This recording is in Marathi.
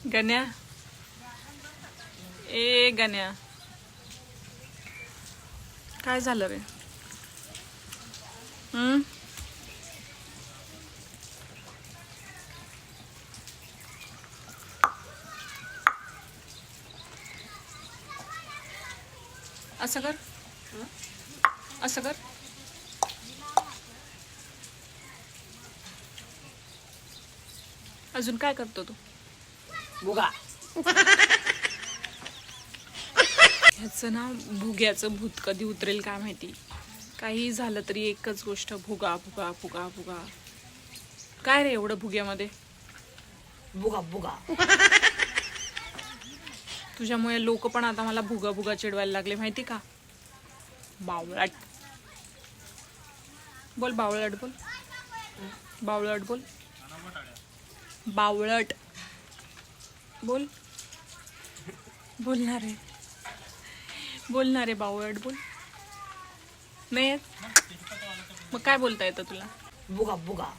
गण्या, ए गण्या, काय झालं रे? असं कर, असं कर. अजून काय करतो तू? बुगा. ह्याचं ना भुग्याचं भूत कधी उतरेल काय माहिती. काही झालं तरी एकच गोष्ट, भुगा भुगा भुगा भुगा. काय रे एवढं भुग्यामध्ये? बुगा बुगा. तुझ्यामुळे लोक पण आता मला भुगा भुगा चिडवायला लागले माहिती का? बावळट बोल, बावळट बोल, बावळट बोल, बावळट बोल. बोलणार आहे, बोलणार आहे, बावळट बोल. नाही येत? मग काय बोलता येतं तुला? बुगा बुगा.